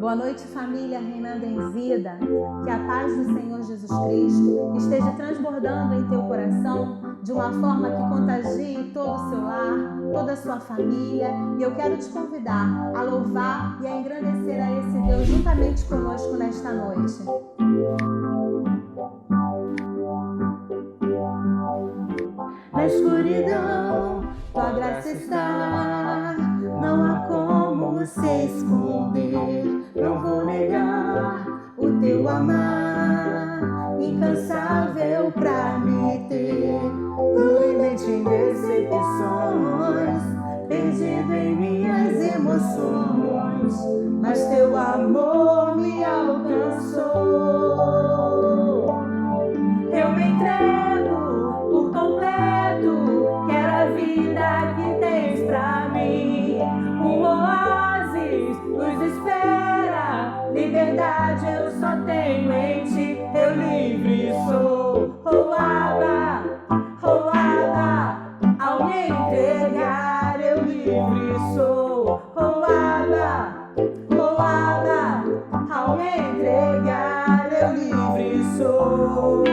Boa noite, família reinando em vida. Que a paz do Senhor Jesus Cristo esteja transbordando em teu coração de uma forma que contagie todo o seu lar, toda a sua família. E eu quero te convidar a louvar e a engrandecer a esse Deus juntamente conosco nesta noite. Na escuridão, tua graça está, não há como se esconder. Não vou negar o teu amar, incansável pra me ter. No limite em decepções, perdido em minhas emoções, mas teu amor me alcançou. Eu me entrego por completo, quero a vida que tens pra mim. Um oásis nos espera, liberdade eu só tenho em ti. Eu livre sou, oh Abba, ao me entregar eu livre sou, oh Abba, ao me entregar eu livre sou.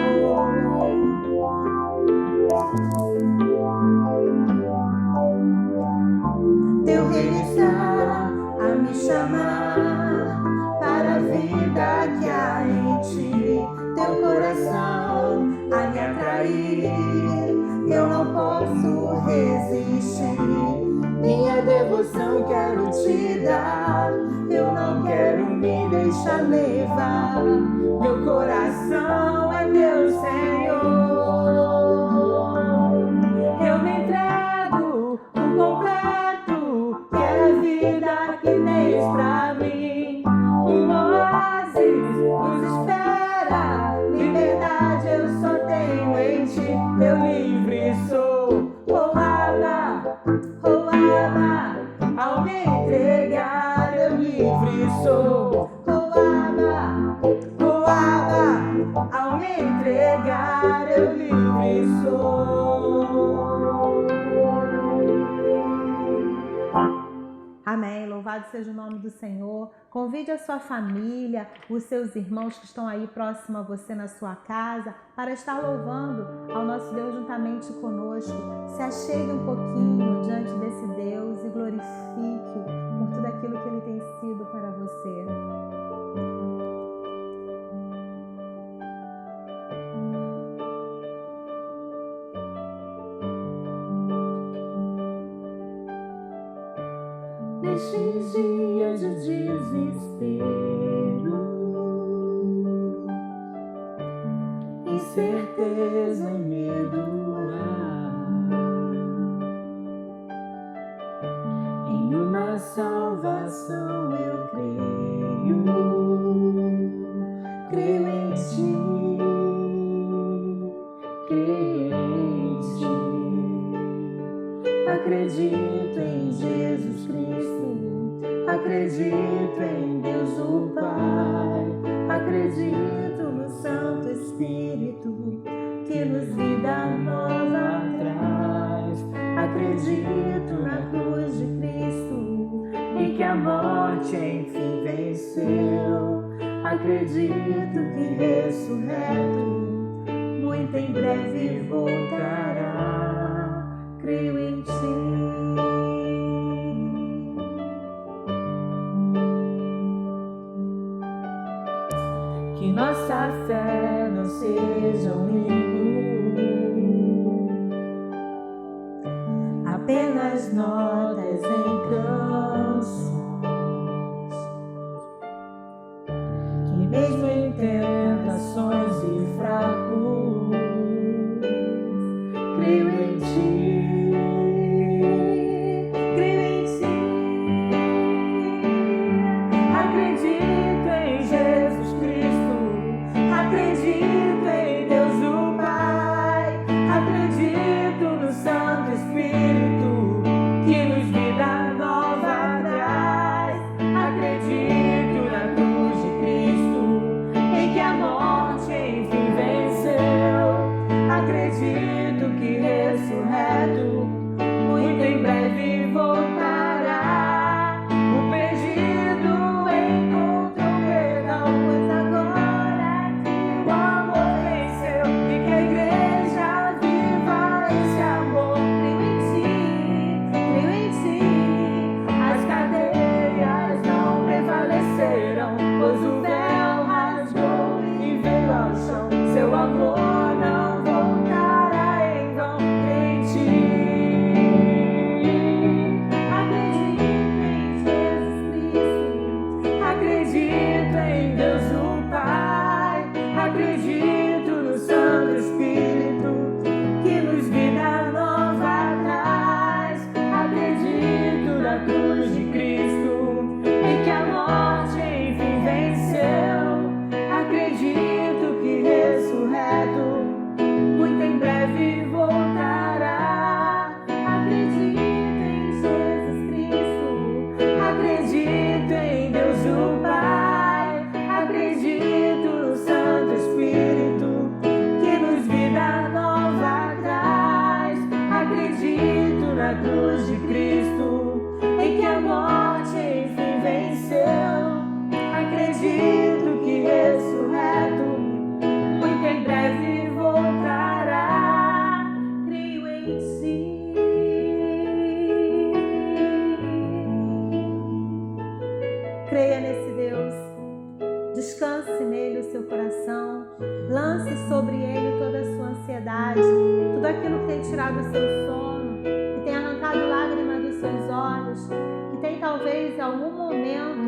Teu reino está a me chamar para a vida que há em ti. Teu coração a me atrair, eu não posso resistir. Minha devoção quero te dar, eu não quero me deixar levar. Meu coração é teu Senhor. Eu me entrego por completo, quero a vida que tens pra mim. Um oásis nos espera, liberdade eu só tenho em ti. Eu livre sou, oh Abba, ao me entregar eu livre sou, oh Abba, ao me entregar eu livre sou. Amém. Louvado seja o nome do Senhor. Convide a sua família, os seus irmãos que estão aí próximo a você na sua casa, para estar louvando ao nosso Deus juntamente conosco. Se achegue um pouquinho diante desse Deus e glorifique por tudo aquilo que Ele tem sido para você. Nestes dias de desespero, incerteza e medo há. Em uma salvação eu creio, creio em ti, creio em ti. Acredito em Jesus Cristo, acredito em Deus o Pai, acredito no Santo Espírito que nos vida nova traz. Acredito na cruz de Cristo e que a morte enfim venceu. Acredito que ressurreto muito em breve voltará. Creio em ti. Que nossa fé não seja um hino, apenas notas em canções, que mesmo em tentações e fracos, creio em ti. Acredito que ressurreto Acredito na cruz de Cristo, em que a morte enfim venceu. Acredito que ressurreto, muito em breve voltará. Creio em si. Creia nesse Deus. Descanse nele o seu coração. Lance sobre ele toda a sua ansiedade, tudo aquilo que tem tirado o seu sono, que tem arrancado lágrimas dos seus olhos, que tem talvez em algum momento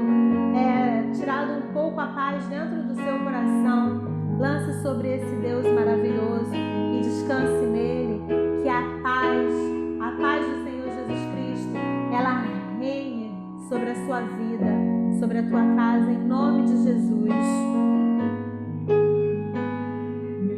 tirado um pouco a paz dentro do seu coração. Lance sobre esse Deus maravilhoso e descanse nele, que a paz do Senhor Jesus Cristo, ela reine sobre a sua vida, sobre a tua casa, em nome de Jesus.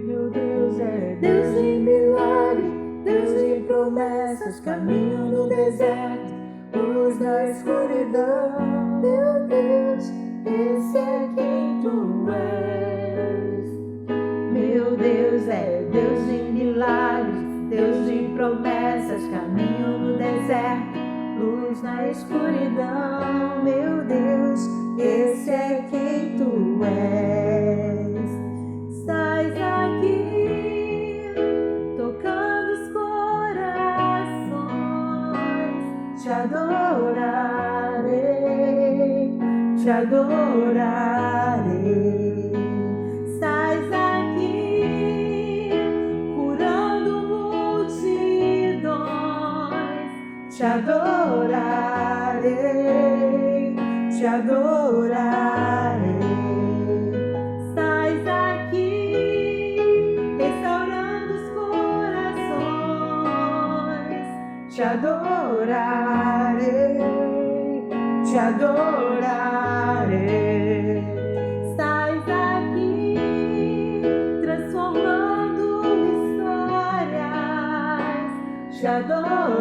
Meu Deus é Deus de milagres, Deus de promessas, caminho no deserto, luz na escuridão. Meu Deus, esse é quem tu és. Meu Deus é Deus de milagres, Deus de promessas, caminho no deserto, luz na escuridão. Meu Deus, esse é quem tu és. Estás aqui, tocando os corações. Te adorarei, te adorarei. Estás aqui, curando multidões. Te adorarei, te adorarei. Estás aqui, restaurando os corações. Te adorarei, te adorarei. Estás aqui, transformando histórias. Te adorarei,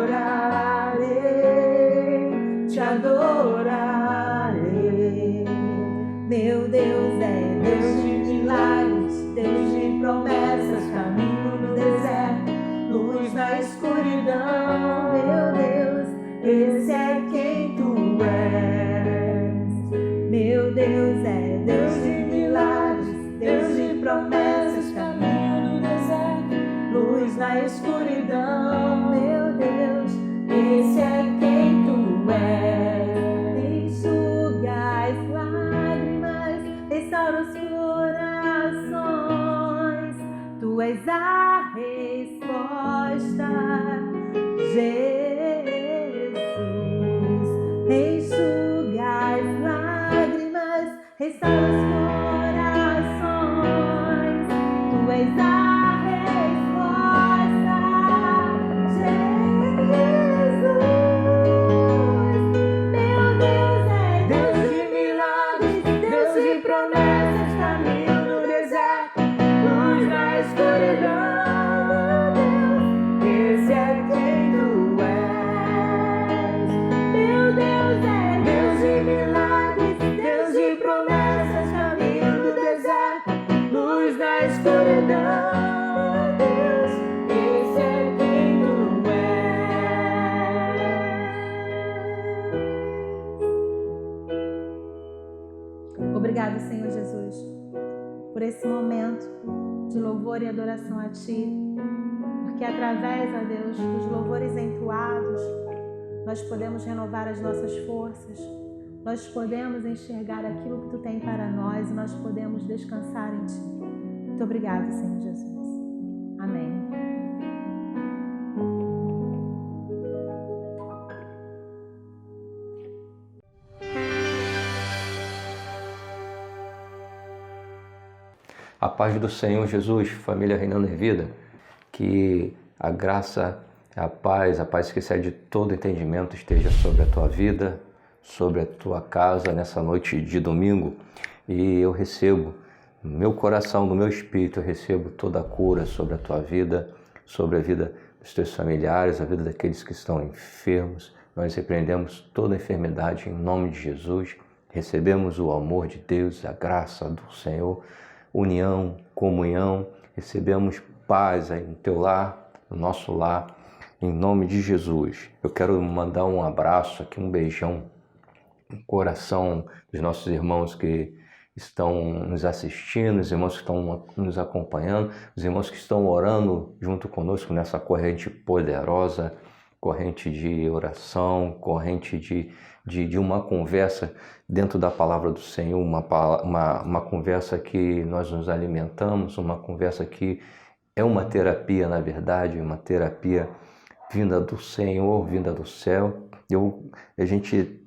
te adorarei. Meu Deus é Deus de milagres, Deus de promessas, caminho no deserto, luz na escuridão. Meu Deus, esse é quem tu és. Meu Deus é Deus de milagres, Deus de promessas, caminho no deserto, luz na escuridão. Meu Deus, esse é quem tu és. Enxuga as lágrimas, restaura os corações. Tu és a resposta, Jesus. Enxuga as lágrimas, restaura os corações. Tu és a resposta, Jesus. Meu Deus é Deus de milagres, Deus de promessas, caminho no deserto, luz na escuridão. Esse é quem tu és. Meu Deus é Deus de milagres, Deus de promessas, caminho no deserto, luz na escuridão. Deus, esse é quem tu és. Obrigado, Senhor Jesus, por esse momento de louvor e adoração a Ti, porque através, ó Deus, dos louvores entoados, nós podemos renovar as nossas forças, nós podemos enxergar aquilo que Tu tem para nós e nós podemos descansar em Ti. Muito obrigado, Senhor Jesus. Amém. A paz do Senhor Jesus, família Reinando em Vida, que a graça, a paz que excede todo entendimento esteja sobre a tua vida, sobre a tua casa nessa noite de domingo. E eu recebo, no meu coração, no meu espírito, eu recebo toda a cura sobre a tua vida, sobre a vida dos teus familiares, a vida daqueles que estão enfermos. Nós repreendemos toda enfermidade em nome de Jesus, recebemos o amor de Deus, a graça do Senhor, união, comunhão, recebemos paz aí no teu lar, no nosso lar, em nome de Jesus. Eu quero mandar um abraço aqui, um beijão no coração dos nossos irmãos que estão nos assistindo, os irmãos que estão nos acompanhando, os irmãos que estão orando junto conosco nessa corrente poderosa, corrente de oração, corrente de uma conversa dentro da palavra do Senhor, uma conversa que nós nos alimentamos, uma conversa que é uma terapia, na verdade, uma terapia vinda do Senhor, vinda do céu. A gente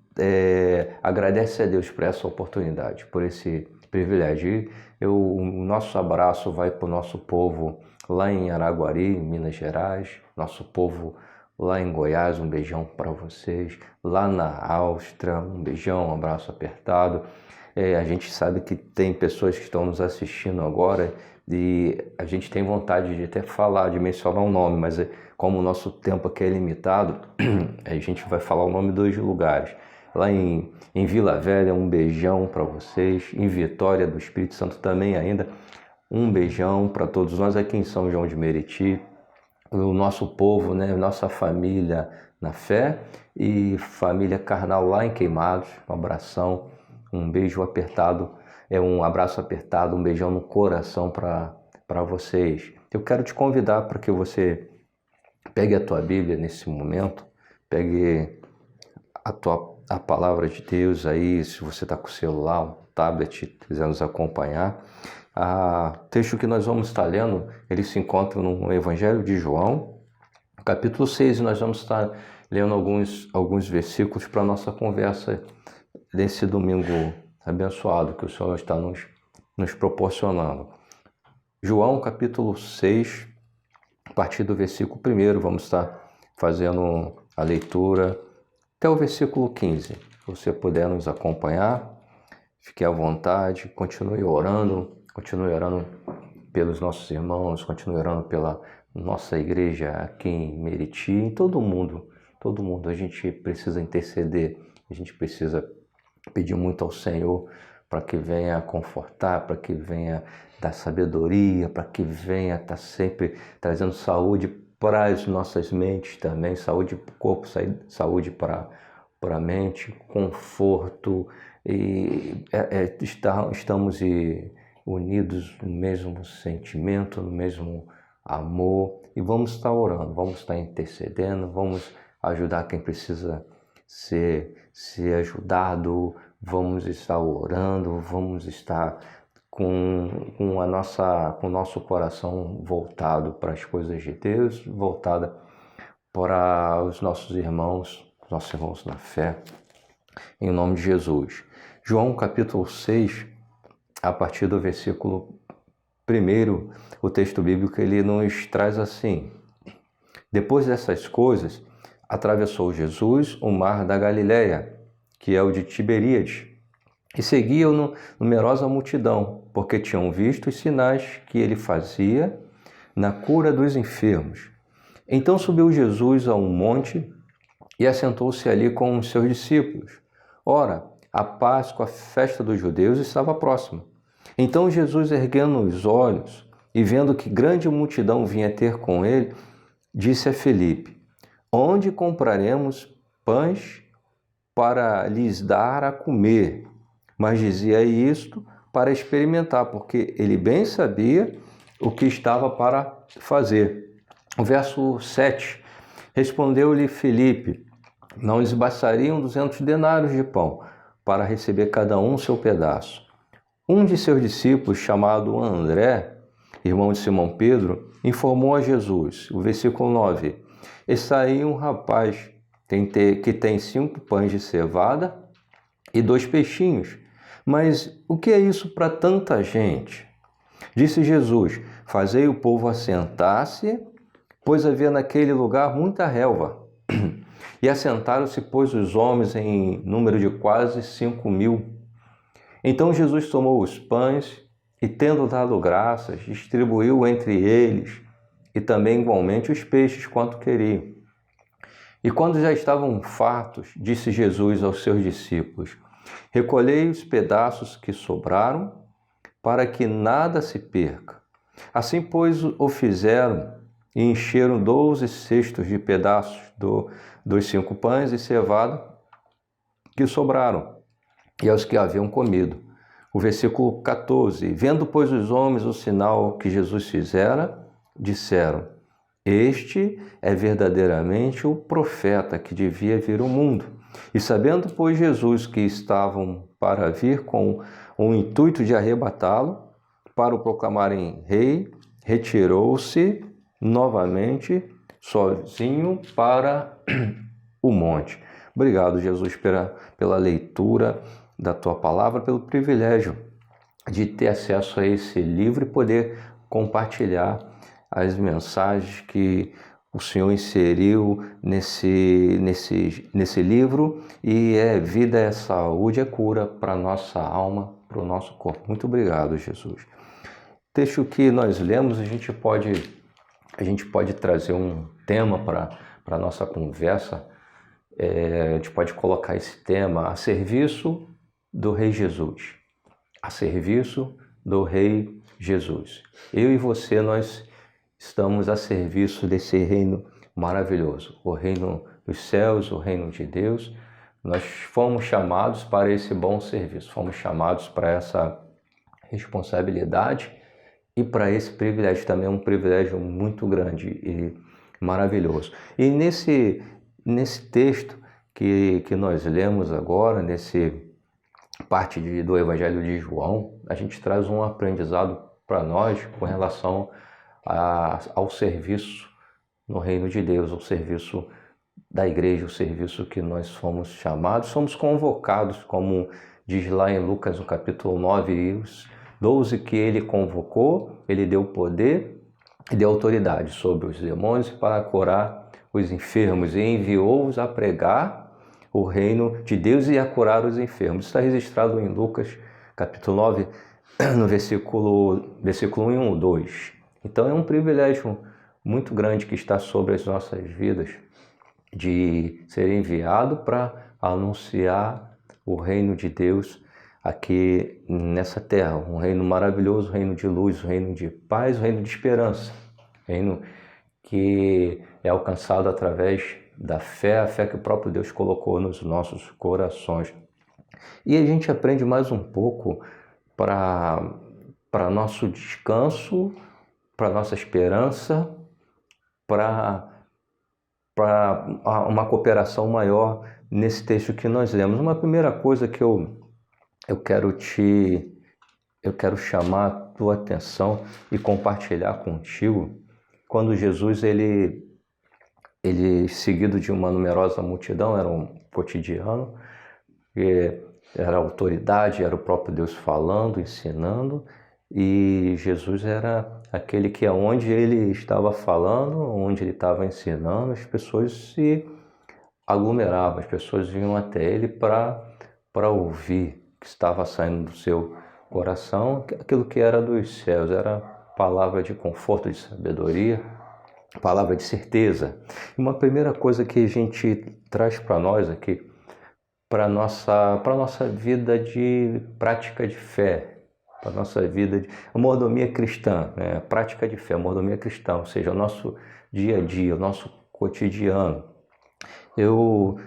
agradece a Deus por essa oportunidade, por esse privilégio. O nosso abraço vai para o nosso povo lá em Araguari, Minas Gerais, nosso povo lá em Goiás, um beijão para vocês, lá na Áustria, um beijão, um abraço apertado. A gente sabe que tem pessoas que estão nos assistindo agora e a gente tem vontade de até falar, de mencionar um nome, mas como o nosso tempo aqui é limitado, a gente vai falar o nome de 2 lugares. Lá em Vila Velha, um beijão para vocês. Em Vitória do Espírito Santo também ainda, um beijão para todos nós aqui em São João de Meriti, o nosso povo, né? Nossa família na fé e família carnal lá em Queimados. Um abração, um beijo apertado, um abraço apertado, um beijão no coração para vocês. Eu quero te convidar para que você pegue a tua Bíblia nesse momento, pegue a palavra de Deus aí, se você está com o celular, um tablet, quiser nos acompanhar. O texto que nós vamos estar lendo, ele se encontra no Evangelho de João, capítulo 6, e nós vamos estar lendo alguns versículos para a nossa conversa desse domingo abençoado que o Senhor está nos proporcionando. João, capítulo 6, a partir do versículo 1, vamos estar fazendo a leitura até o versículo 15. Se você puder nos acompanhar, fique à vontade, continue orando pelos nossos irmãos, continue orando pela nossa igreja aqui em Meriti, em todo mundo. A gente precisa interceder, a gente precisa pedir muito ao Senhor para que venha confortar, para que venha dar sabedoria, para que venha estar sempre trazendo saúde para as nossas mentes também, saúde para o corpo, saúde para a mente, conforto, e estamos unidos no mesmo sentimento, no mesmo amor, e vamos estar orando, vamos estar intercedendo, vamos ajudar quem precisa ser ajudado, vamos estar orando, vamos estar com o nosso coração voltado para as coisas de Deus, voltada para os nossos irmãos na fé, em nome de Jesus. João capítulo 6, a partir do versículo 1, o texto bíblico ele nos traz assim: depois dessas coisas, atravessou Jesus o mar da Galileia, que é o de Tiberíades, e seguiam-no numerosa multidão, porque tinham visto os sinais que ele fazia na cura dos enfermos. Então subiu Jesus a um monte e assentou-se ali com os seus discípulos. Ora, a Páscoa, a festa dos judeus, estava próxima. Então Jesus, erguendo os olhos e vendo que grande multidão vinha ter com ele, disse a Filipe: onde compraremos pães para lhes dar a comer? Mas dizia isto para experimentar, porque ele bem sabia o que estava para fazer. O verso 7, respondeu-lhe Filipe: não lhes bastariam 200 denários de pão para receber cada um seu pedaço? Um de seus discípulos, chamado André, irmão de Simão Pedro, informou a Jesus, o versículo 9: está aí um rapaz que tem 5 pães de cevada e 2 peixinhos, mas o que é isso para tanta gente? Disse Jesus: fazei o povo assentar-se, pois havia naquele lugar muita relva. E assentaram-se, pois, os homens em número de quase 5.000. Então Jesus tomou os pães e, tendo dado graças, distribuiu entre eles, e também igualmente os peixes quanto queriam. E quando já estavam fartos, disse Jesus aos seus discípulos: recolhei os pedaços que sobraram, para que nada se perca. Assim, pois, o fizeram, e encheram 12 cestos de pedaços dos 5 pães e cevada que sobraram, e aos que haviam comido. O versículo 14. Vendo, pois, os homens o sinal que Jesus fizera, disseram: este é verdadeiramente o profeta que devia vir ao mundo. E sabendo, pois, Jesus que estavam para vir com o intuito de arrebatá-lo, para o proclamarem rei, retirou-se novamente sozinho para o monte. Obrigado, Jesus, pela leitura da tua palavra, pelo privilégio de ter acesso a esse livro e poder compartilhar as mensagens que o Senhor inseriu nesse livro, e é vida, é saúde, é cura para a nossa alma, para o nosso corpo. Muito obrigado, Jesus. Texto que nós lemos, a gente pode trazer um tema para a nossa conversa. A gente pode colocar esse tema: a serviço do Rei Jesus. A serviço do Rei Jesus. Eu e você, nós estamos a serviço desse reino maravilhoso, o reino dos céus, o reino de Deus. Nós fomos chamados para esse bom serviço, fomos chamados para essa responsabilidade e para esse privilégio. Também é um privilégio muito grande e maravilhoso. E nesse texto que nós lemos agora, nesse parte do Evangelho de João, a gente traz um aprendizado para nós com relação ao serviço no reino de Deus, ao serviço da igreja, o serviço que nós fomos chamados, somos convocados, como diz lá em Lucas, no capítulo 9, e os 12 que ele convocou, ele deu poder e deu autoridade sobre os demônios para curar os enfermos, e enviou-os a pregar o reino de Deus e a curar os enfermos. Está registrado em Lucas, capítulo 9, no versículo 1 ou 2. Então é um privilégio muito grande que está sobre as nossas vidas, de ser enviado para anunciar o reino de Deus aqui nessa terra. Um reino maravilhoso, um reino de luz, um reino de paz, um reino de esperança. Reino que é alcançado através da fé, a fé que o próprio Deus colocou nos nossos corações. E a gente aprende mais um pouco para nosso descanso, para nossa esperança, para uma cooperação maior nesse texto que nós lemos. Uma primeira coisa que eu quero chamar a tua atenção e compartilhar contigo, quando Jesus ele seguido de uma numerosa multidão, era um cotidiano, era a autoridade, era o próprio Deus falando, ensinando, e Jesus era aquele que onde ele estava falando, onde ele estava ensinando, as pessoas se aglomeravam, as pessoas vinham até ele para ouvir o que estava saindo do seu coração, aquilo que era dos céus, era palavra de conforto, de sabedoria, palavra de certeza. E uma primeira coisa que a gente traz para nós aqui, para nossa vida de prática de fé, para a nossa vida de mordomia cristã, né? Prática de fé, mordomia cristã, ou seja, o nosso dia a dia, o nosso cotidiano. Eu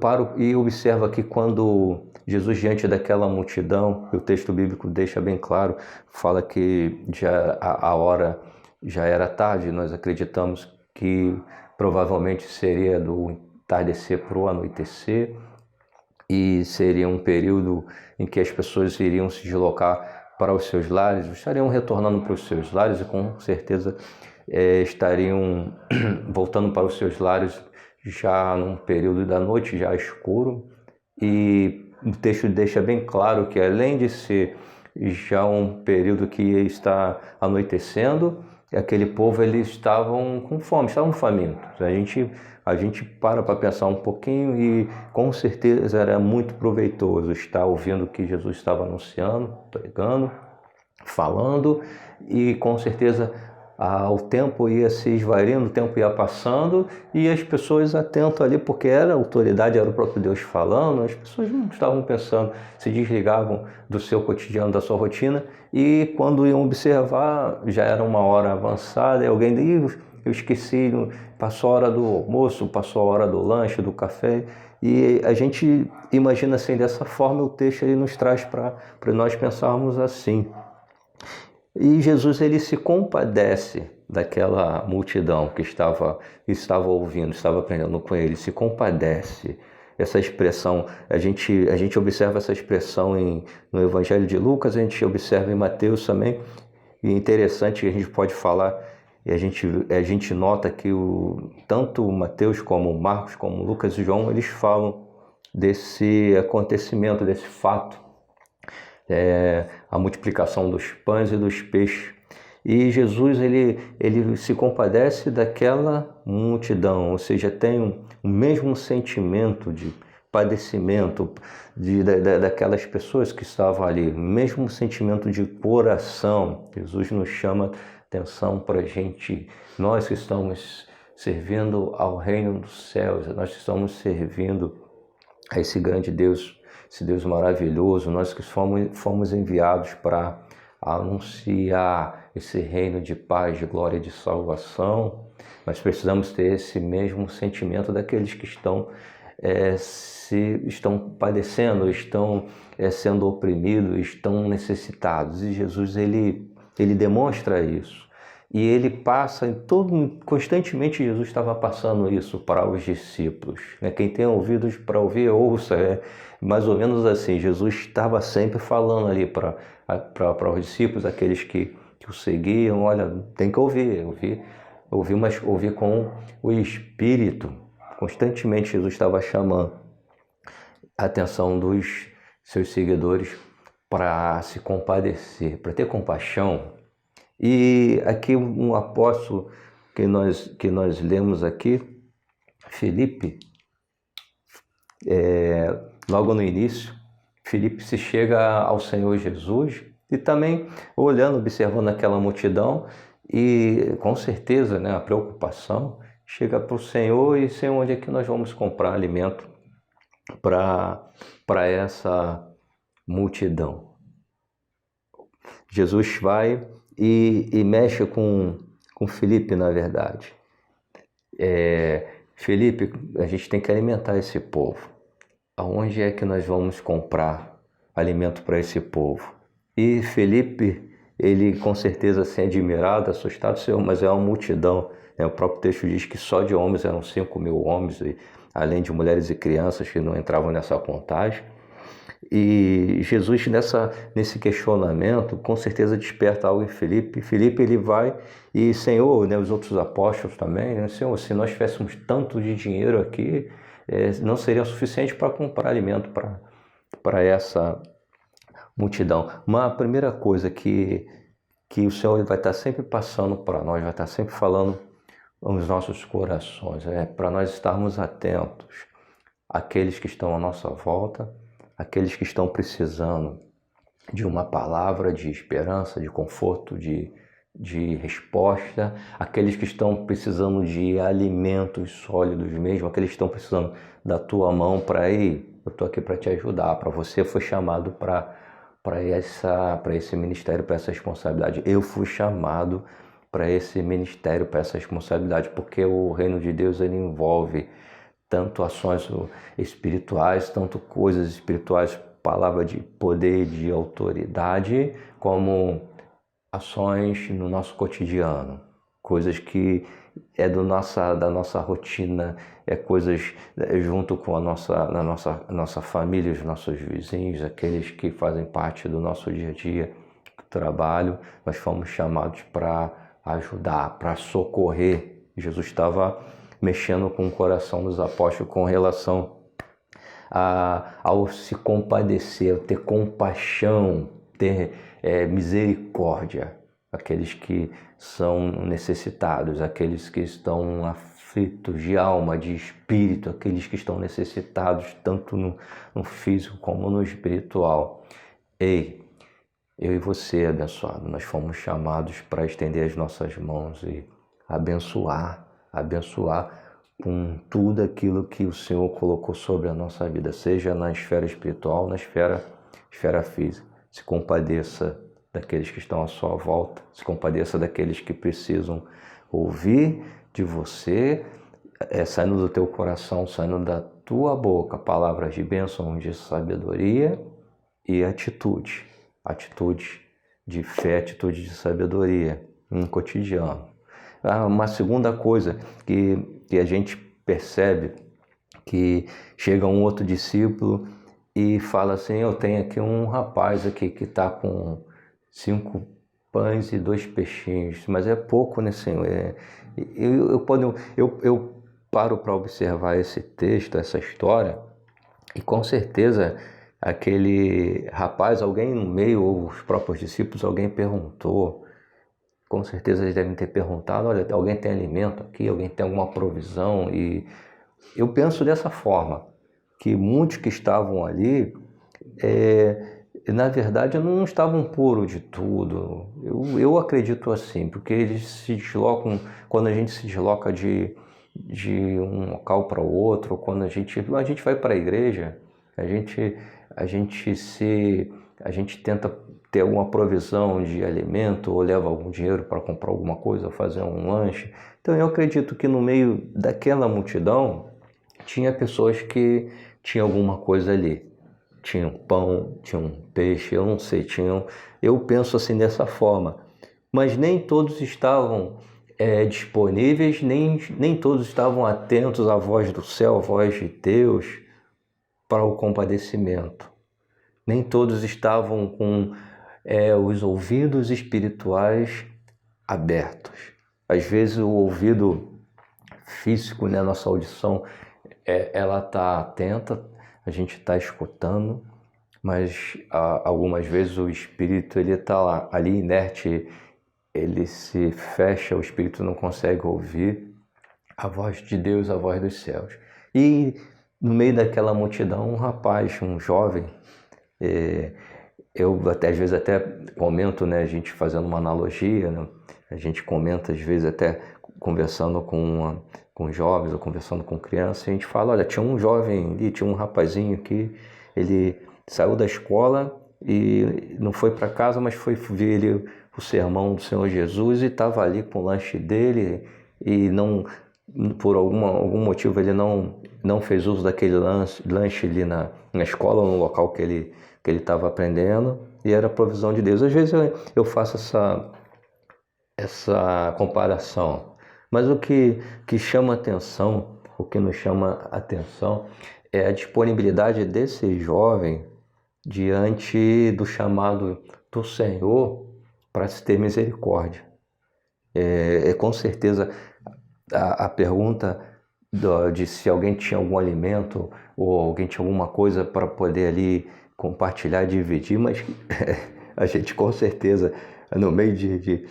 paro e observo aqui quando Jesus, diante daquela multidão, o texto bíblico deixa bem claro, fala que já a hora já era tarde, nós acreditamos que provavelmente seria do entardecer para o anoitecer, e seria um período em que as pessoas iriam se deslocar para os seus lares, estariam retornando para os seus lares e com certeza estariam voltando para os seus lares já num período da noite, já escuro. E o texto deixa bem claro que, além de ser já um período que está anoitecendo, aquele povo, eles estavam com fome, estavam famintos. A gente para pensar um pouquinho e com certeza era muito proveitoso estar ouvindo o que Jesus estava anunciando, pregando, falando, e com certeza o tempo ia se esvaindo, o tempo ia passando e as pessoas atentas ali, porque era a autoridade, era o próprio Deus falando, as pessoas não estavam pensando, se desligavam do seu cotidiano, da sua rotina, e quando iam observar, já era uma hora avançada, e alguém diz, eu esqueci, passou a hora do almoço, passou a hora do lanche, do café, e a gente imagina assim, dessa forma o texto ele nos traz para nós pensarmos assim. E Jesus ele se compadece daquela multidão que estava ouvindo, estava aprendendo com ele, se compadece. Essa expressão, a gente observa essa expressão no Evangelho de Lucas, a gente observa em Mateus também, e é interessante que a gente pode falar, e a gente nota que tanto Mateus como Marcos, como Lucas e João, eles falam desse acontecimento, desse fato, a multiplicação dos pães e dos peixes. E Jesus ele se compadece daquela multidão, ou seja, tem o mesmo sentimento de padecimento daquelas pessoas que estavam ali, o mesmo sentimento de coração. Jesus nos chama atenção para a gente, nós que estamos servindo ao reino dos céus, nós que estamos servindo a esse grande Deus, esse Deus maravilhoso, nós que fomos enviados para anunciar esse reino de paz, de glória e de salvação. Nós precisamos ter esse mesmo sentimento daqueles que estão padecendo, estão sendo oprimidos, estão necessitados. E Jesus ele demonstra isso. E ele passa constantemente Jesus estava passando isso para os discípulos. Quem tem ouvidos para ouvir, ouça. Mais ou menos assim, Jesus estava sempre falando ali para os discípulos, aqueles que o seguiam, olha, tem que ouvir, mas ouvir com o Espírito. Constantemente Jesus estava chamando a atenção dos seus seguidores para se compadecer, para ter compaixão. E aqui um apóstolo que nós lemos aqui, Filipe, logo no início, Filipe se chega ao Senhor Jesus e também olhando, observando aquela multidão e com certeza, a preocupação, chega para o Senhor e Senhor, onde é que nós vamos comprar alimento para essa multidão? Jesus vai e mexe com Filipe, na verdade. Filipe, a gente tem que alimentar esse povo. Aonde é que nós vamos comprar alimento para esse povo? E Filipe, ele com certeza assim, admirado, assustado, Senhor, mas é uma multidão. O próprio texto diz que só de homens eram 5.000 homens, além de mulheres e crianças que não entravam nessa contagem. E Jesus, nesse questionamento, com certeza desperta algo em Filipe. Filipe, ele vai e, Senhor, os outros apóstolos também, Senhor, se nós tivéssemos tanto de dinheiro aqui, não seria suficiente para comprar alimento para essa multidão. Uma primeira coisa que o Senhor vai estar sempre passando para nós, vai estar sempre falando nos nossos corações, para nós estarmos atentos àqueles que estão à nossa volta, aqueles que estão precisando de uma palavra de esperança, de conforto, de resposta, aqueles que estão precisando de alimentos sólidos mesmo, aqueles que estão precisando da tua mão para ir. Eu estou aqui para te ajudar, para você foi chamado para esse ministério, para essa responsabilidade. Eu fui chamado para esse ministério, para essa responsabilidade, porque o reino de Deus ele envolve tanto ações espirituais, tanto coisas espirituais, palavra de poder, de autoridade, como ações no nosso cotidiano, coisas que da nossa rotina, coisas junto com a nossa família, os nossos vizinhos, aqueles que fazem parte do nosso dia a dia, trabalho. Nós fomos chamados para ajudar, para socorrer. Jesus estava mexendo com o coração dos apóstolos com relação ao se compadecer, ter compaixão, ter misericórdia, aqueles que são necessitados, aqueles que estão aflitos de alma, de espírito, aqueles que estão necessitados tanto no físico como no espiritual. eu e você, abençoado, nós fomos chamados para estender as nossas mãos e abençoar com tudo aquilo que o Senhor colocou sobre a nossa vida, seja na esfera espiritual, na esfera física. Se compadeça daqueles que estão à sua volta, se compadeça daqueles que precisam ouvir de você, saindo do teu coração, saindo da tua boca, palavras de bênção, de sabedoria e atitude de fé, atitude de sabedoria no cotidiano. Uma segunda coisa que a gente percebe, que chega um outro discípulo e fala assim: eu tenho aqui um rapaz aqui que está com 5 pães e 2 peixinhos, mas é pouco, né, Senhor? Eu paro para observar esse texto, essa história, e com certeza aquele rapaz, alguém no meio, ou os próprios discípulos, alguém perguntou, com certeza eles devem ter perguntado: olha, alguém tem alimento aqui? Alguém tem alguma provisão? E eu penso dessa forma, que muitos que estavam ali, na verdade, não estavam puros de tudo. Eu acredito assim, porque eles se deslocam, quando a gente se desloca de um local para o outro, quando a gente vai para a igreja, a gente tenta ter alguma provisão de alimento, ou leva algum dinheiro para comprar alguma coisa, fazer um lanche. Então eu acredito que no meio daquela multidão tinha pessoas que tinham alguma coisa ali. Tinha um pão, tinha um peixe, eu não sei, eu penso assim dessa forma. Mas nem todos estavam disponíveis, nem todos estavam atentos à voz do céu, à voz de Deus, para o compadecimento. Nem todos estavam com os ouvidos espirituais abertos. Às vezes o ouvido físico, né, nossa audição, ela está atenta, a gente está escutando, mas algumas vezes o espírito ele está ali inerte, ele se fecha, o espírito não consegue ouvir a voz de Deus, a voz dos céus. E no meio daquela multidão, um rapaz, um jovem, eu às vezes até comento, né, a gente fazendo uma analogia, né, a gente comenta às vezes até conversando com jovens ou conversando com crianças, a gente fala: olha, tinha um jovem ali, tinha um rapazinho que ele saiu da escola e não foi para casa, mas foi ver o sermão do Senhor Jesus e estava ali com o lanche dele e não, por algum motivo ele não fez uso daquele lanche ali na escola ou no local que ele estava aprendendo, e era a provisão de Deus. Às vezes eu faço essa comparação, mas o que chama atenção, o que nos chama atenção é a disponibilidade desse jovem diante do chamado do Senhor para se ter misericórdia. Com certeza a pergunta de se alguém tinha algum alimento ou alguém tinha alguma coisa para poder ali compartilhar, dividir, mas a gente com certeza, no meio de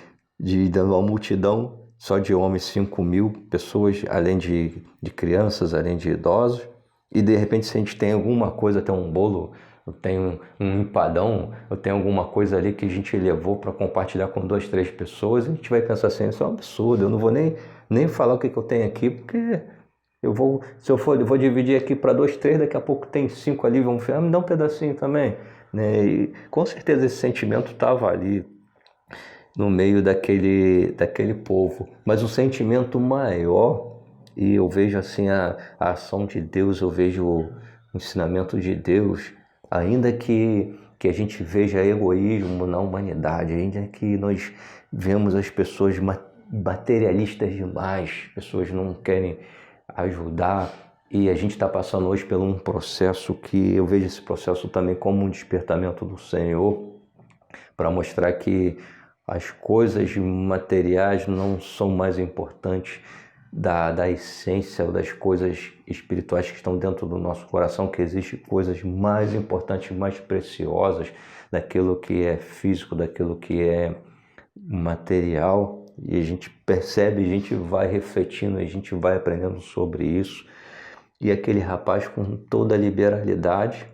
uma multidão só de homens, 5.000 pessoas, além de crianças, além de idosos, e de repente se a gente tem alguma coisa, tem um bolo, eu tenho um empadão, eu tenho alguma coisa ali que a gente levou para compartilhar com 2, 3 pessoas, a gente vai pensar assim: isso é um absurdo, eu não vou nem falar o que eu tenho aqui, porque eu vou dividir aqui para 2, 3, daqui a pouco tem 5 ali, vão me dar um pedacinho também, né? E com certeza esse sentimento estava ali no meio daquele povo, mas um sentimento maior, e eu vejo assim a ação de Deus, eu vejo o ensinamento de Deus, ainda que a gente veja egoísmo na humanidade, ainda que nós vemos as pessoas materialistas demais, pessoas não querem ajudar, e a gente está passando hoje por um processo que eu vejo esse processo também como um despertamento do Senhor, para mostrar que as coisas materiais não são mais importantes da essência ou das coisas espirituais que estão dentro do nosso coração, que existem coisas mais importantes, mais preciosas daquilo que é físico, daquilo que é material, e a gente percebe, a gente vai refletindo, a gente vai aprendendo sobre isso. E aquele rapaz com toda a liberalidade,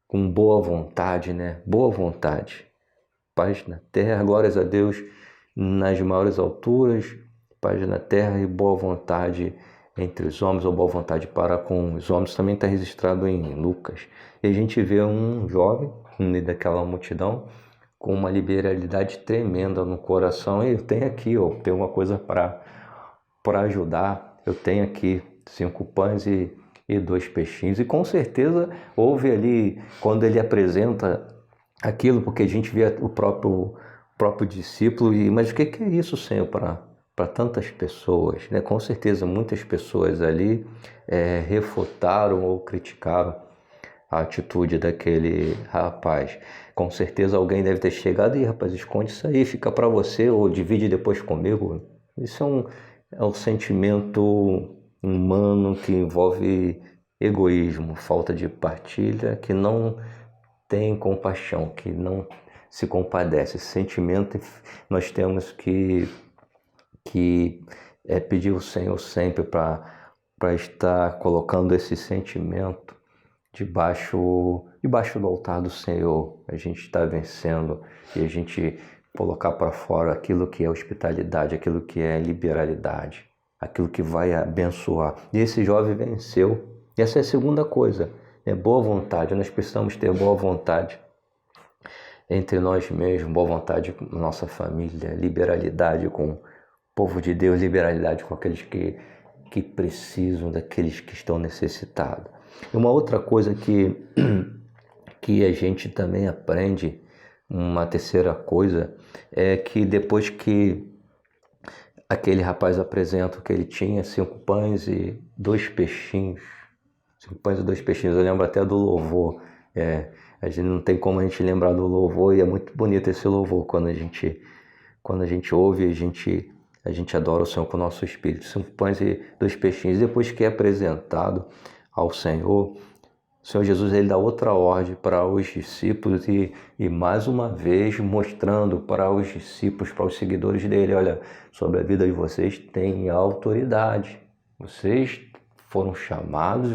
com boa vontade, né? Boa vontade. paz na terra, glórias a Deus nas maiores alturas, paz na terra e boa vontade entre os homens, ou boa vontade para com os homens. Também está registrado em Lucas. E a gente vê um jovem no meio daquela multidão com uma liberalidade tremenda no coração. E eu tenho aqui, eu tenho uma coisa para ajudar. Eu tenho aqui 5 pães e 2 peixinhos. E com certeza houve ali, quando ele apresenta aquilo, porque a gente vê o próprio discípulo, mas o que é isso, Senhor, para tantas pessoas, né? Com certeza muitas pessoas ali refutaram ou criticaram a atitude daquele rapaz. Com certeza alguém deve ter chegado e, rapaz, esconde isso aí, fica para você, ou divide depois comigo. Isso é um sentimento humano que envolve egoísmo, falta de partilha, que não tem compaixão, que não se compadece. Esse sentimento nós temos que pedir ao Senhor sempre para estar colocando esse sentimento debaixo do altar do Senhor. A gente está vencendo e a gente colocar para fora aquilo que é hospitalidade, aquilo que é liberalidade, aquilo que vai abençoar. E esse jovem venceu. E essa é a segunda coisa, boa vontade. Nós precisamos ter boa vontade entre nós mesmos, boa vontade com nossa família, liberalidade com o povo de Deus, liberalidade com aqueles que precisam, daqueles que estão necessitados. E uma outra coisa que a gente também aprende, uma terceira coisa, é que depois que aquele rapaz apresenta que ele tinha 5 pães e 2 peixinhos, 5 pães e 2 peixinhos, eu lembro até do louvor, a gente não tem como a gente lembrar do louvor, e é muito bonito esse louvor, quando a gente ouve, a gente adora o Senhor com o nosso espírito. 5 pães e 2 peixinhos. Depois que é apresentado ao Senhor, o Senhor Jesus ele dá outra ordem para os discípulos e mais uma vez mostrando para os discípulos, para os seguidores dele, olha, sobre a vida de vocês tem autoridade. Vocês foram chamados,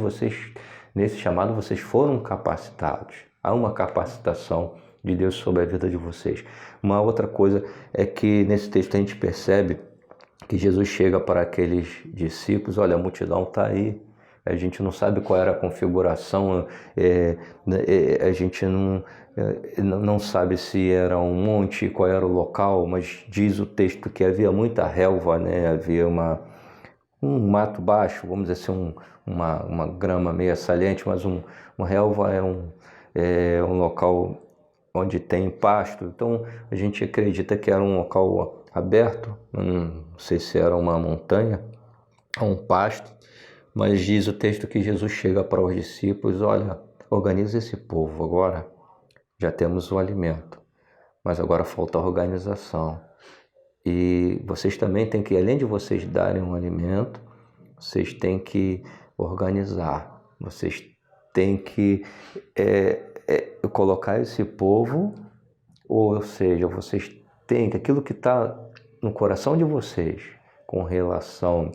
nesse chamado vocês foram capacitados. Há uma capacitação de Deus sobre a vida de vocês. Uma outra coisa é que nesse texto a gente percebe que Jesus chega para aqueles discípulos, olha, a multidão está aí, a gente não sabe qual era a configuração, a gente não sabe se era um monte, qual era o local, mas diz o texto que havia muita relva, né? Havia um mato baixo, vamos dizer assim, uma grama meio saliente, mas uma relva é um local onde tem pasto. Então a gente acredita que era um local aberto, não sei se era uma montanha ou um pasto, mas diz o texto que Jesus chega para os discípulos, olha, organiza esse povo, agora já temos o alimento, mas agora falta a organização. E vocês também têm que, além de vocês darem um alimento, vocês têm que organizar, vocês têm que colocar esse povo, ou seja, vocês têm que, aquilo que está no coração de vocês com relação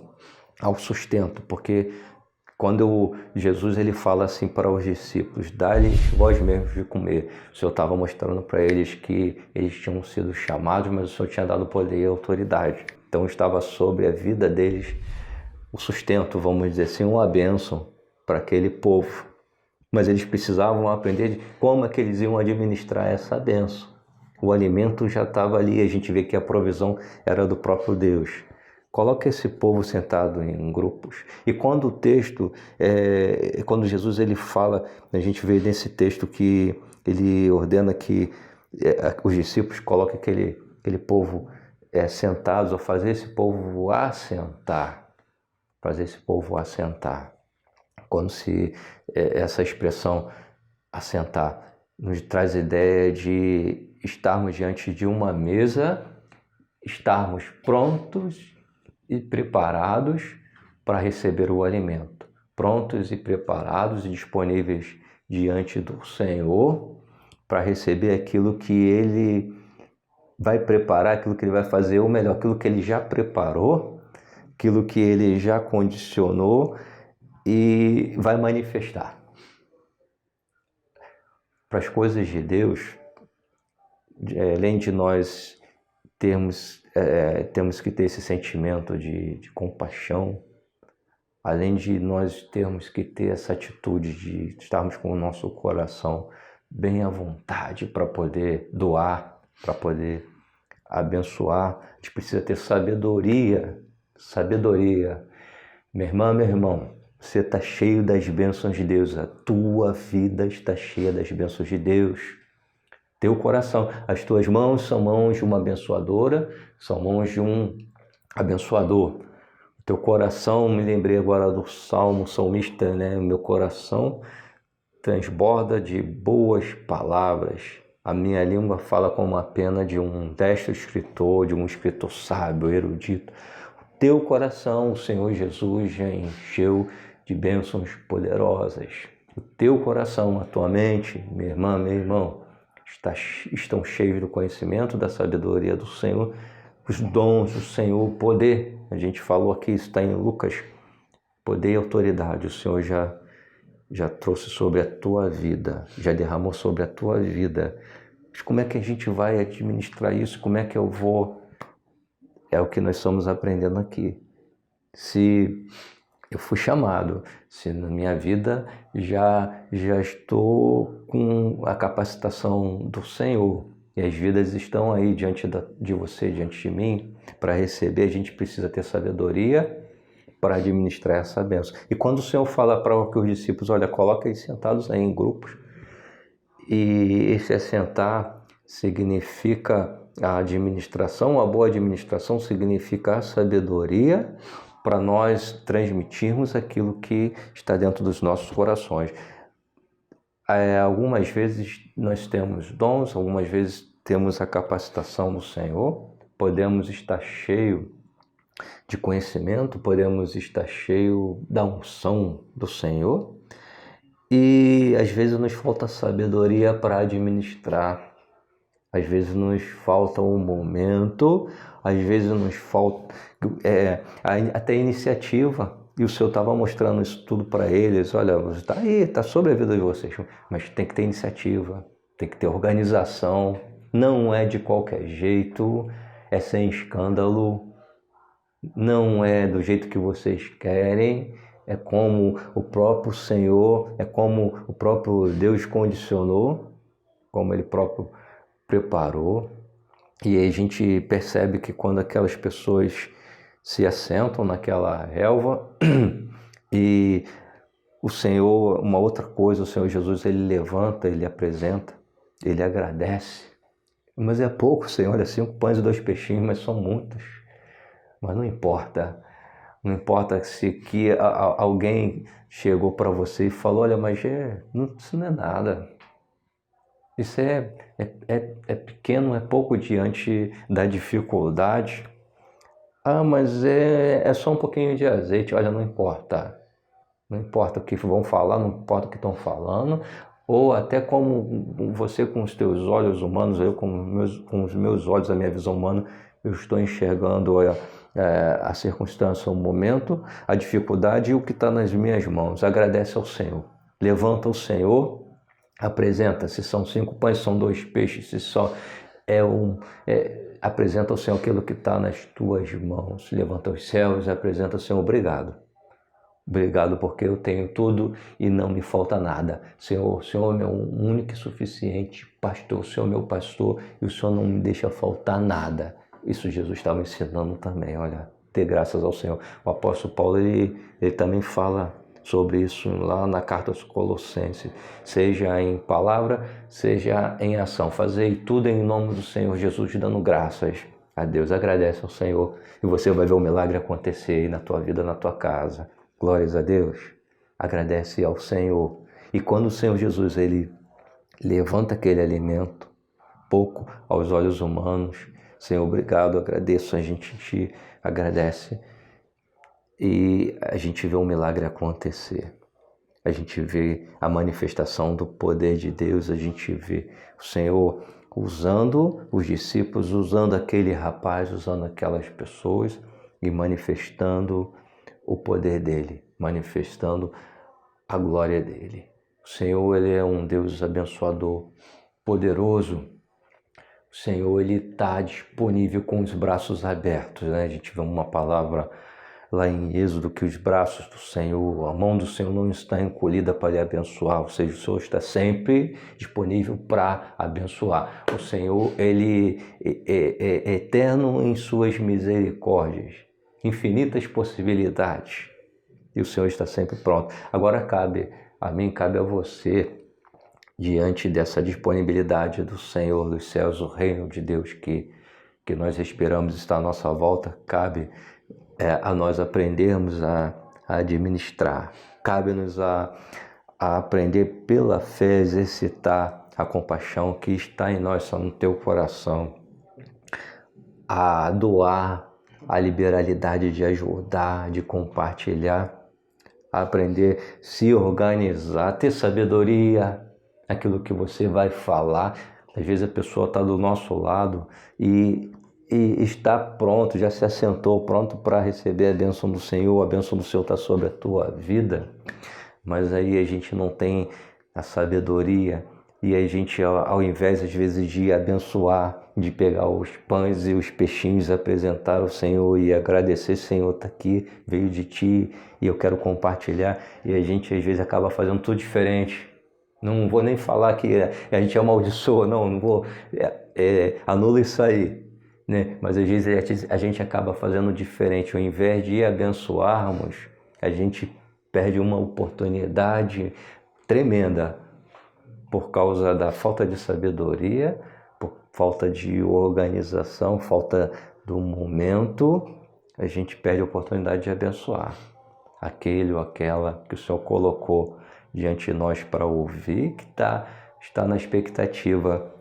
ao sustento, porque quando Jesus ele fala assim para os discípulos, dá-lhes vós mesmos de comer, o Senhor estava mostrando para eles que eles tinham sido chamados, mas o Senhor tinha dado poder e autoridade, então estava sobre a vida deles o sustento, vamos dizer assim, uma bênção para aquele povo, mas eles precisavam aprender de como é que eles iam administrar essa bênção. O alimento já estava ali, a gente vê que a provisão era do próprio Deus. Coloca esse povo sentado em grupos. E quando o texto, quando Jesus ele fala, a gente vê nesse texto que ele ordena que os discípulos coloquem aquele povo sentados, ou fazer esse povo assentar. Fazer esse povo assentar. Quando essa expressão assentar nos traz a ideia de estarmos diante de uma mesa, estarmos prontos e preparados para receber o alimento, prontos e preparados e disponíveis diante do Senhor para receber aquilo que Ele vai preparar, aquilo que Ele vai fazer, ou melhor, aquilo que Ele já preparou, aquilo que Ele já condicionou e vai manifestar. Para as coisas de Deus, além de nós temos que ter esse sentimento de compaixão, além de nós termos que ter essa atitude de estarmos com o nosso coração bem à vontade para poder doar, para poder abençoar, a gente precisa ter sabedoria. Minha irmã, meu irmão, você está cheio das bênçãos de Deus, a tua vida está cheia das bênçãos de Deus. Teu coração, as tuas mãos são mãos de uma abençoadora, são mãos de um abençoador. O teu coração, me lembrei agora do salmista, né? O meu coração transborda de boas palavras. A minha língua fala como a pena de um destro escritor, de um escritor sábio, erudito. O teu coração, o Senhor Jesus já encheu de bênçãos poderosas. O teu coração, a tua mente, minha irmã, meu irmão, estão cheios do conhecimento, da sabedoria do Senhor, os dons do Senhor, o poder. A gente falou aqui, isso está em Lucas, poder e autoridade. O Senhor já trouxe sobre a tua vida, já derramou sobre a tua vida. Mas como é que a gente vai administrar isso? Como é que eu vou? É o que nós estamos aprendendo aqui. Se eu fui chamado, se na minha vida já estou com a capacitação do Senhor, e as vidas estão aí diante de você, diante de mim, para receber, a gente precisa ter sabedoria para administrar essa bênção. E quando o Senhor fala para os discípulos, olha, coloca eles sentados aí em grupos, e esse assentar significa a administração, a boa administração significa a sabedoria para nós transmitirmos aquilo que está dentro dos nossos corações. Algumas vezes nós temos dons, algumas vezes temos a capacitação do Senhor, podemos estar cheio de conhecimento, podemos estar cheio da unção do Senhor e às vezes nos falta sabedoria para administrar, às vezes nos falta um momento, às vezes nos falta até iniciativa. E o Senhor estava mostrando isso tudo para eles. Olha, está aí, está sobre a vida de vocês, mas tem que ter iniciativa, tem que ter organização. Não é de qualquer jeito, é sem escândalo, não é do jeito que vocês querem, é como o próprio Senhor, é como o próprio Deus condicionou, como Ele próprio preparou. E aí a gente percebe que quando aquelas pessoas se assentam naquela relva e o Senhor, uma outra coisa, o Senhor Jesus, Ele levanta, Ele apresenta, Ele agradece. Mas é pouco, Senhor, olha, 5 pães e 2 peixinhos, mas são muitos. Mas não importa se que alguém chegou para você e falou, olha, mas isso não é nada. Isso é pequeno, é pouco diante da dificuldade. Mas é só um pouquinho de azeite, olha, não importa. Não importa o que vão falar, não importa o que estão falando, ou até como você com os teus olhos humanos, eu com os meus olhos, a minha visão humana, eu estou enxergando a circunstância, o momento, a dificuldade e o que está nas minhas mãos. Agradece ao Senhor. Levanta o Senhor, apresenta, se são 5 pães, são 2 peixes, se só apresenta ao Senhor aquilo que está nas tuas mãos. Levanta os céus e apresenta ao Senhor, obrigado. Obrigado porque eu tenho tudo e não me falta nada. Senhor, o Senhor é meu único e suficiente pastor, o Senhor é meu pastor e o Senhor não me deixa faltar nada. Isso Jesus estava ensinando também, olha, ter graças ao Senhor. O apóstolo Paulo, ele também fala sobre isso lá na carta aos Colossenses, seja em palavra, seja em ação. Fazei tudo em nome do Senhor Jesus, dando graças a Deus. Agradece ao Senhor e você vai ver o milagre acontecer aí na tua vida, na tua casa. Glórias a Deus. Agradece ao Senhor. E quando o Senhor Jesus, Ele levanta aquele alimento, pouco aos olhos humanos, Senhor, obrigado, agradeço, a gente te agradece. E a gente vê um milagre acontecer, a gente vê a manifestação do poder de Deus, a gente vê o Senhor usando os discípulos, usando aquele rapaz, usando aquelas pessoas e manifestando o poder dele, manifestando a glória dele. O Senhor, Ele é um Deus abençoador, poderoso. O O Senhor, Ele está disponível com os braços abertos, né? A gente vê uma palavra lá em Êxodo que os braços do Senhor, a mão do Senhor não está encolhida para lhe abençoar, ou seja, o Senhor está sempre disponível para abençoar. O Senhor, Ele é eterno em suas misericórdias, infinitas possibilidades, e o Senhor está sempre pronto. Agora cabe a mim, cabe a você, diante dessa disponibilidade do Senhor dos céus, o reino de Deus que nós esperamos está à nossa volta, cabe a nós aprendermos a administrar, cabe-nos a aprender pela fé, exercitar a compaixão que está em nós, só no teu coração, a doar, a liberalidade de ajudar, de compartilhar, a aprender a se organizar, ter sabedoria, aquilo que você vai falar. Às vezes a pessoa está do nosso lado e está pronto, já se assentou, pronto para receber a bênção do Senhor, a bênção do Senhor está sobre a tua vida, mas aí a gente não tem a sabedoria e a gente, ao invés às vezes de abençoar, de pegar os pães e os peixinhos, apresentar ao Senhor e agradecer, Senhor, está aqui, veio de Ti e eu quero compartilhar, e a gente às vezes acaba fazendo tudo diferente. Não vou nem falar que a gente amaldiçoa, não vou, anula isso aí. Né? Mas às vezes a gente acaba fazendo diferente. Ao invés de abençoarmos, a gente perde uma oportunidade tremenda por causa da falta de sabedoria, por falta de organização, falta do momento. A gente perde a oportunidade de abençoar aquele ou aquela que o Senhor colocou diante de nós para ouvir, que está na expectativa.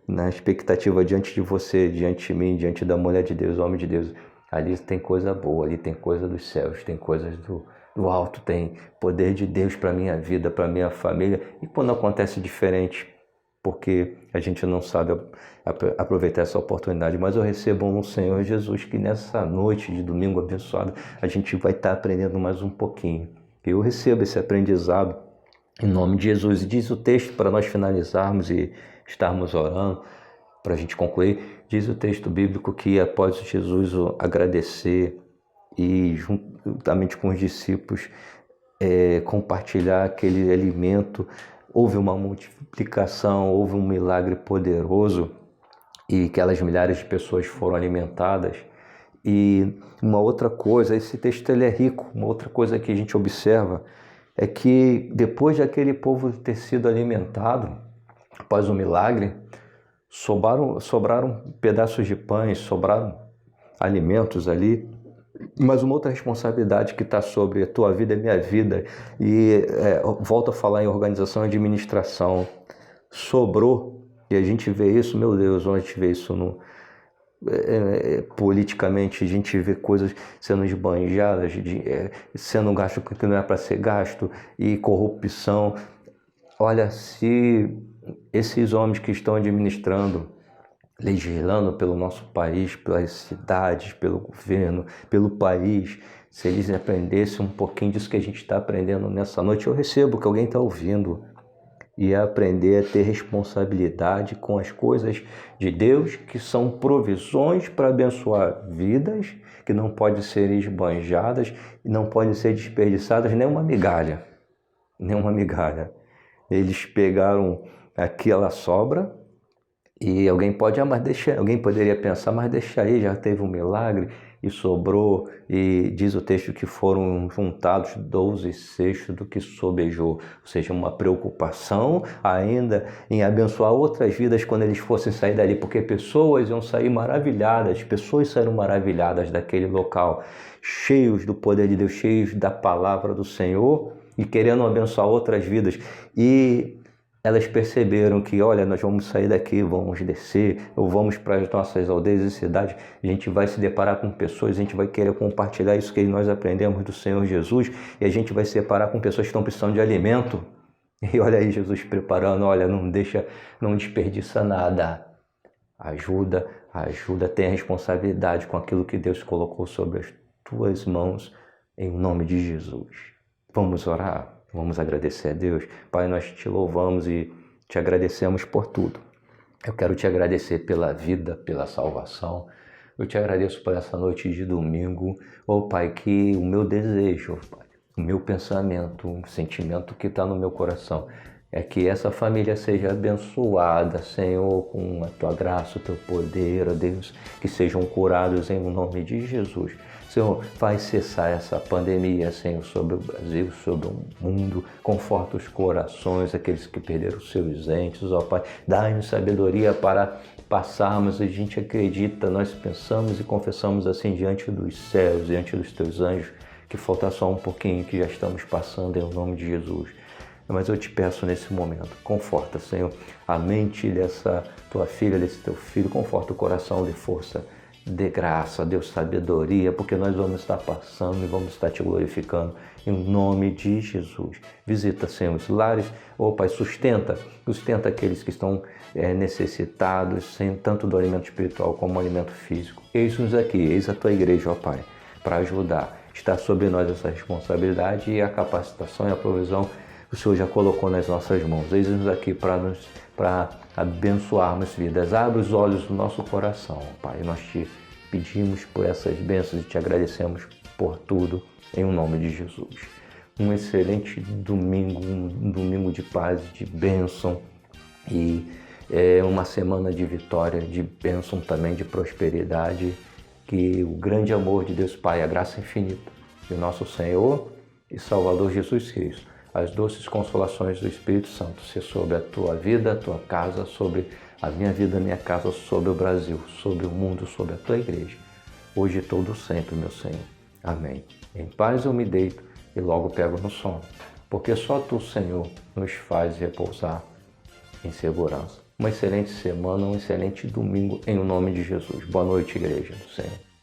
Na expectativa diante de você, diante de mim, diante da mulher de Deus, homem de Deus. Ali tem coisa boa, ali tem coisa dos céus, tem coisas do alto, tem poder de Deus para a minha vida, para a minha família. E quando acontece diferente, porque a gente não sabe aproveitar essa oportunidade. Mas eu recebo no Senhor Jesus que nessa noite de domingo abençoado, a gente vai estar aprendendo mais um pouquinho. Eu recebo esse aprendizado em nome de Jesus. E diz o texto, para nós finalizarmos e estarmos orando, para a gente concluir, diz o texto bíblico que após Jesus agradecer e juntamente com os discípulos compartilhar aquele alimento, houve uma multiplicação, houve um milagre poderoso e aquelas milhares de pessoas foram alimentadas. E uma outra coisa, esse texto ele é rico, uma outra coisa que a gente observa é que depois daquele povo ter sido alimentado, após o milagre, sobraram pedaços de pães, sobraram alimentos ali, mas uma outra responsabilidade que está sobre a tua vida e minha vida, e volto a falar em organização e administração, sobrou, e a gente vê isso, meu Deus, onde a gente vê isso politicamente, a gente vê coisas sendo esbanjadas, sendo gasto que não é para ser gasto, e corrupção. Olha, se esses homens que estão administrando, legislando pelo nosso país, pelas cidades, pelo governo, pelo país, se eles aprendessem um pouquinho disso que a gente está aprendendo nessa noite, eu recebo que alguém está ouvindo, e aprender a ter responsabilidade com as coisas de Deus, que são provisões para abençoar vidas, que não podem ser esbanjadas e não podem ser desperdiçadas nem uma migalha. Eles pegaram aquela sobra e alguém poderia pensar, mas deixa aí, já teve um milagre e sobrou, e diz o texto que foram juntados 12 cestos do que sobejou, ou seja, uma preocupação ainda em abençoar outras vidas quando eles fossem sair dali, porque pessoas iam sair maravilhadas, pessoas saíram maravilhadas daquele local, cheios do poder de Deus, cheios da palavra do Senhor e querendo abençoar outras vidas. E elas perceberam que, olha, nós vamos sair daqui, vamos descer, ou vamos para as nossas aldeias e cidades, a gente vai se deparar com pessoas, a gente vai querer compartilhar isso que nós aprendemos do Senhor Jesus, e a gente vai se deparar com pessoas que estão precisando de alimento. E olha aí Jesus preparando, olha, não desperdiça nada. Ajuda, tem a responsabilidade com aquilo que Deus colocou sobre as tuas mãos, em nome de Jesus. Vamos orar? Vamos agradecer a Deus. Pai, nós te louvamos e te agradecemos por tudo. Eu quero te agradecer pela vida, pela salvação. Eu te agradeço por essa noite de domingo. Ó Pai, que o meu desejo, Pai, o meu pensamento, o sentimento que está no meu coração é que essa família seja abençoada, Senhor, com a Tua graça, o Teu poder, ó Deus, que sejam curados em nome de Jesus. Senhor, faz cessar essa pandemia, Senhor, sobre o Brasil, sobre o mundo. Conforta os corações, aqueles que perderam seus entes, ó Pai. Dá-nos sabedoria para passarmos, a gente acredita, nós pensamos e confessamos assim diante dos céus, diante dos Teus anjos, que falta só um pouquinho, que já estamos passando em nome de Jesus. Mas eu te peço nesse momento, conforta, Senhor, a mente dessa Tua filha, desse Teu filho, conforta o coração de força, de graça, Deus, sabedoria, porque nós vamos estar passando e vamos estar Te glorificando em nome de Jesus. Visita, Senhor, os lares, ó Pai, sustenta aqueles que estão necessitados, sem tanto do alimento espiritual como do alimento físico. Eis-nos aqui, eis a Tua igreja, ó Pai, para ajudar. Está sobre nós essa responsabilidade e a capacitação e a provisão o Senhor já colocou nas nossas mãos. Eis-nos aqui para abençoarmos vidas. Abre os olhos do nosso coração, Pai. Nós te pedimos por essas bênçãos e te agradecemos por tudo, em nome de Jesus. Um excelente domingo, um domingo de paz, de bênção e uma semana de vitória, de bênção também, de prosperidade. Que o grande amor de Deus Pai, a graça infinita de nosso Senhor e Salvador Jesus Cristo, as doces consolações do Espírito Santo, ser sobre a tua vida, a tua casa, sobre a minha vida, a minha casa, sobre o Brasil, sobre o mundo, sobre a tua igreja, hoje e todo sempre, meu Senhor. Amém. Em paz eu me deito e logo pego no sono, porque só Tu, Senhor, nos faz repousar em segurança. Uma excelente semana, um excelente domingo, em nome de Jesus. Boa noite, igreja do Senhor.